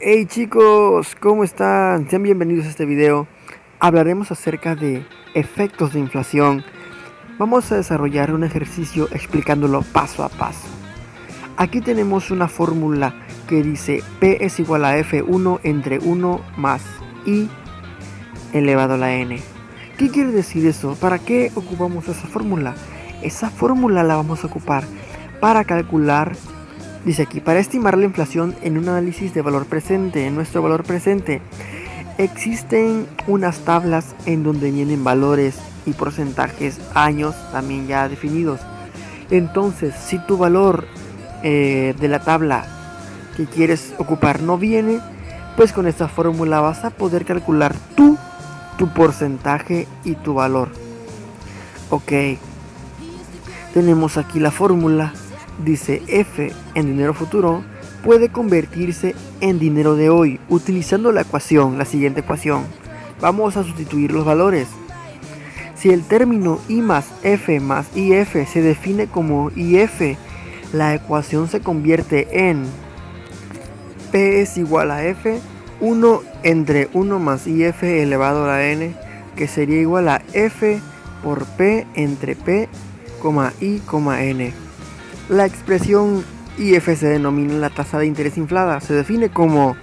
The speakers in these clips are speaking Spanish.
Hey chicos, ¿cómo están? Sean bienvenidos a este video. Hablaremos acerca de efectos de inflación. Vamos a desarrollar un ejercicio explicándolo paso a paso. Aquí tenemos una fórmula que dice P es igual a F1 entre 1 más I elevado a la N. ¿Qué quiere decir eso? ¿Para qué ocupamos esa fórmula? Esa fórmula la vamos a ocupar para calcular. Dice aquí, para estimar la inflación en un análisis de valor presente, en nuestro valor presente, existen unas tablas en donde vienen valores y porcentajes, años también ya definidos. Entonces, si tu valor de la tabla que quieres ocupar no viene, pues con esta fórmula vas a poder calcular tu porcentaje y tu valor. Ok, tenemos aquí la fórmula. Dice F en dinero futuro puede convertirse en dinero de hoy utilizando la siguiente ecuación. Vamos a sustituir los valores. Si el término I más F más IF se define como IF, la ecuación se convierte en P es igual a F 1 entre 1 más IF elevado a la N, que sería igual a F por P entre P, I, N. La expresión IF se denomina la tasa de interés inflada. Se define como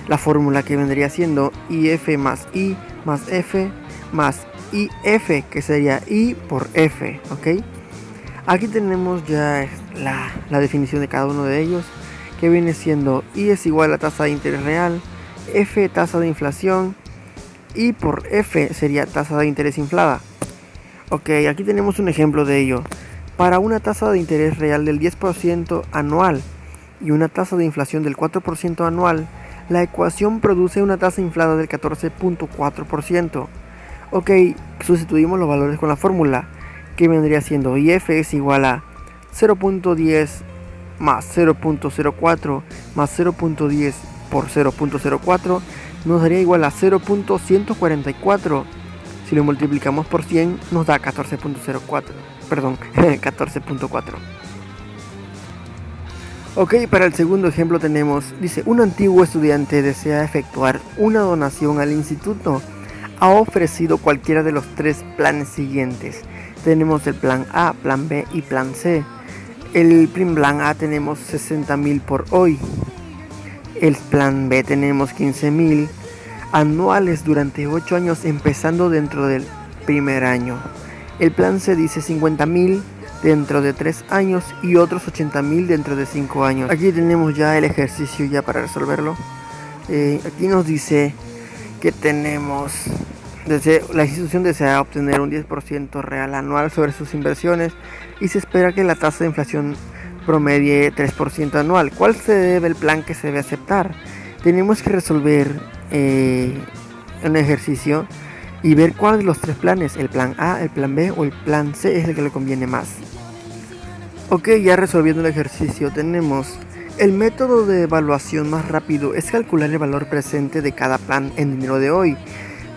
la fórmula que vendría siendo IF más I más F más IF, que sería I por F. ¿Ok? Aquí tenemos ya la definición de cada uno de ellos, que viene siendo I es igual a la tasa de interés real, F tasa de inflación, I por F sería tasa de interés inflada. Ok, aquí tenemos un ejemplo de ello. Para una tasa de interés real del 10% anual y una tasa de inflación del 4% anual, la ecuación produce una tasa inflada del 14.4%. Ok, sustituimos los valores con la fórmula, que vendría siendo IF es igual a 0.10 más 0.04 más 0.10 por 0.04 nos daría igual a 0.144. Si lo multiplicamos por 100 nos da 14.04. Perdón, 14.4. Ok, para el segundo ejemplo tenemos, dice, un antiguo estudiante desea efectuar una donación al instituto. Ha ofrecido cualquiera de los tres planes siguientes. Tenemos el plan A, plan B y plan C. El plan A tenemos 60.000 por hoy. El plan B tenemos 15.000 anuales durante 8 años empezando dentro del primer año. El plan C dice 50.000 dentro de 3 años y otros 80.000 dentro de 5 años. Aquí tenemos ya el ejercicio ya para resolverlo. Aquí nos dice que tenemos, la institución desea obtener un 10% real anual sobre sus inversiones y se espera que la tasa de inflación promedie 3% anual. ¿Cuál se debe el plan que se debe aceptar? Tenemos que resolver un ejercicio y ver cuál de los tres planes, el plan A, el plan B o el plan C, es el que le conviene más. Ok, ya resolviendo el ejercicio tenemos el método de evaluación más rápido es calcular el valor presente de cada plan en dinero de hoy.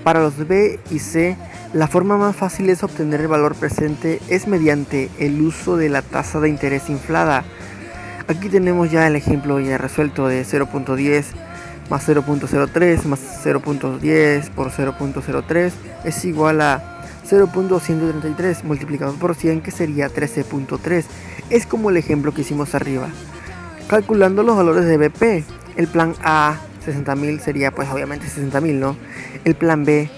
Para los B y C, la forma más fácil es obtener el valor presente es mediante el uso de la tasa de interés inflada. Aquí tenemos ya el ejemplo ya resuelto de 0.10 más 0.03 más 0.10 por 0.03 es igual a 0.133 multiplicado por 100, que sería 13.3. Es como el ejemplo que hicimos arriba. Calculando los valores de BP, el plan A 60.000 sería pues obviamente 60.000, ¿no? El plan B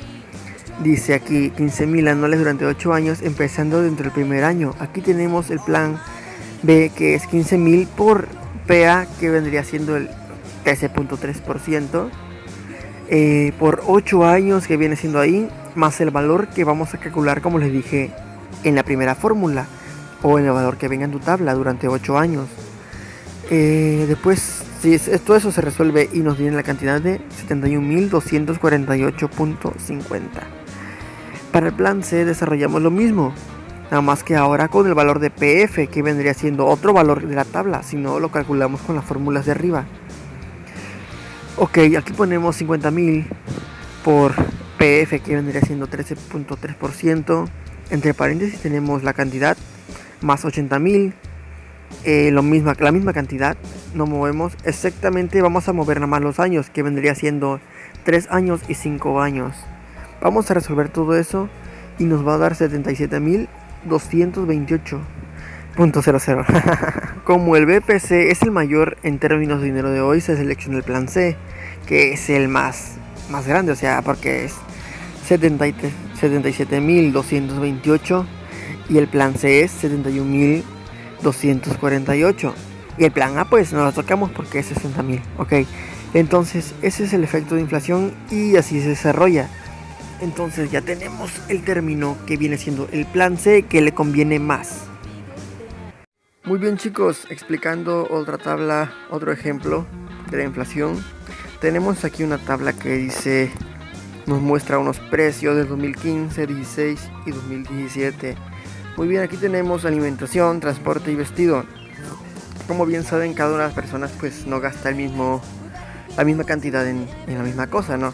dice aquí 15.000 anuales durante 8 años empezando dentro del primer año. Aquí tenemos el plan B, que es 15.000 por PA, que vendría siendo el 13.3%, por 8 años, que viene siendo ahí, más el valor que vamos a calcular, como les dije, en la primera fórmula, o en el valor que venga en tu tabla durante 8 años. Después, si todo eso se resuelve y nos viene la cantidad de 71.248.50. Para el plan C desarrollamos lo mismo, nada más que ahora con el valor de PF, que vendría siendo otro valor de la tabla, si no lo calculamos con las fórmulas de arriba. Ok, aquí ponemos 50.000 por PF, que vendría siendo 13.3%. Entre paréntesis tenemos la cantidad más 80.000 la misma cantidad, no movemos exactamente, vamos a mover nada más los años, que vendría siendo 3 años y 5 años. Vamos a resolver todo eso y nos va a dar 77.228.00. Como el BPC es el mayor en términos de dinero de hoy, se selecciona el plan C, que es el más grande, o sea, porque es 77.228 y el plan C es 71.248 y el plan A pues no lo tocamos porque es 60.000. Ok, entonces ese es el efecto de inflación y así se desarrolla. Entonces ya tenemos el término que viene siendo el plan C, que le conviene más. Muy bien, chicos, explicando otra tabla, otro ejemplo de la inflación. Tenemos aquí una tabla que dice, nos muestra unos precios de 2015, 16 y 2017. Muy bien, aquí tenemos alimentación, transporte y vestido. Como bien saben, cada una de las personas pues no gasta la misma cantidad en la misma cosa, ¿no?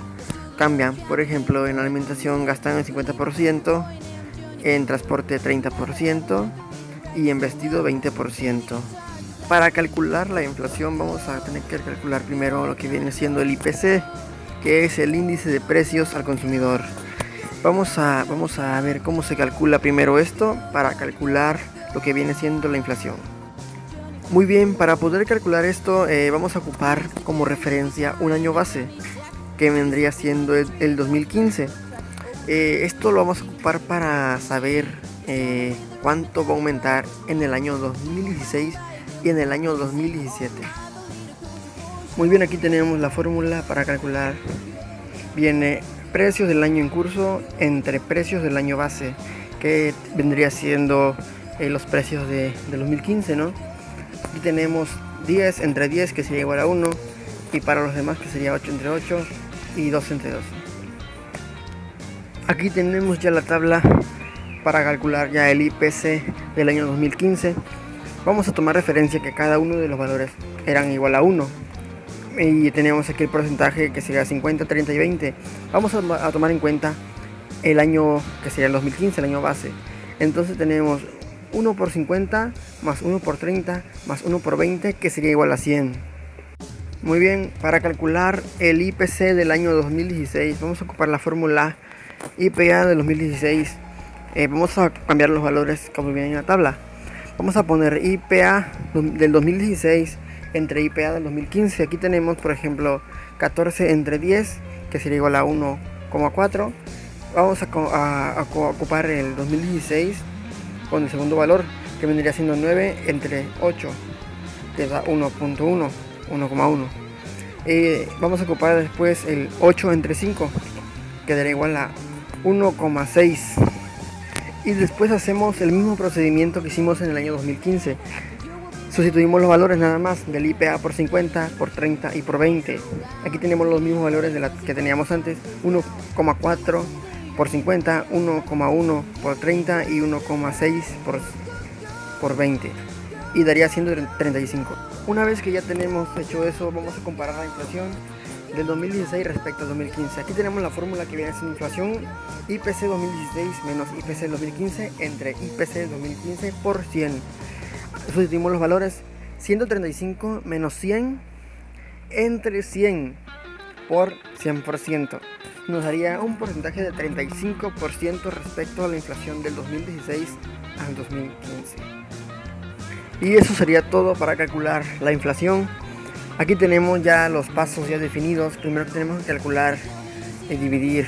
Cambian, por ejemplo, en alimentación gastan el 50%, en transporte 30% y en vestido 20%. Para calcular la inflación vamos a tener que calcular primero lo que viene siendo el IPC, que es el índice de precios al consumidor. Vamos a ver cómo se calcula primero esto para calcular lo que viene siendo la inflación. Muy bien, para poder calcular esto vamos a ocupar como referencia un año base, que vendría siendo el 2015. Esto lo vamos a ocupar para saber cuánto va a aumentar en el año 2016 y en el año 2017. Muy bien, aquí tenemos la fórmula para calcular. Viene precios del año en curso entre precios del año base, que vendría siendo los precios de 2015, ¿no? Aquí tenemos 10 entre 10, que sería igual a 1, y para los demás que sería 8 entre 8 y 2 entre 2. Aquí tenemos ya la tabla para calcular ya el IPC del año 2015. Vamos a tomar referencia que cada uno de los valores eran igual a 1. Y tenemos aquí el porcentaje que sería 50, 30 y 20. Vamos a tomar en cuenta el año que sería el 2015, el año base. Entonces tenemos 1 por 50 más 1 por 30 más 1 por 20, que sería igual a 100. Muy bien, para calcular el IPC del año 2016 vamos a ocupar la fórmula IPA del 2016. Vamos a cambiar los valores como viene en la tabla. Vamos a poner IPA del 2016 entre IPA del 2015. Aquí tenemos, por ejemplo, 14 entre 10, que sería igual a 1,4. Vamos a ocupar el 2016 con el segundo valor, que vendría siendo 9 entre 8, que da 1.1, 1,1. Vamos a ocupar después el 8 entre 5, que dará igual a 1,6. Y después hacemos el mismo procedimiento que hicimos en el año 2015. Sustituimos los valores nada más del IPA por 50, por 30 y por 20. Aquí tenemos los mismos valores que teníamos antes: 1,4 por 50, 1,1 por 30 y 1,6 por 20. Y daría siendo 35. Una vez que ya tenemos hecho eso, vamos a comparar la inflación del 2016 respecto al 2015. Aquí tenemos la fórmula que viene siendo inflación IPC 2016 menos IPC 2015 entre IPC 2015 por 100. Sustituimos los valores: 135 menos 100 entre 100 por 100%. Nos daría un porcentaje de 35% respecto a la inflación del 2016 al 2015. Y eso sería todo para calcular la inflación. Aquí tenemos ya los pasos ya definidos. Primero tenemos que calcular y dividir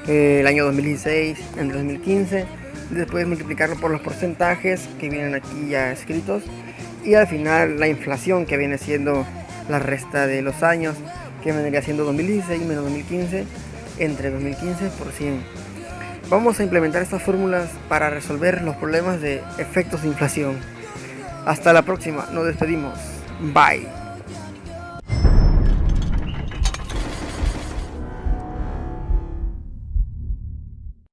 el año 2016 entre 2015. Después multiplicarlo por los porcentajes que vienen aquí ya escritos. Y al final la inflación, que viene siendo la resta de los años, que vendría siendo 2016 menos 2015 entre 2015 por 100. Vamos a implementar estas fórmulas para resolver los problemas de efectos de inflación. Hasta la próxima, nos despedimos. Bye.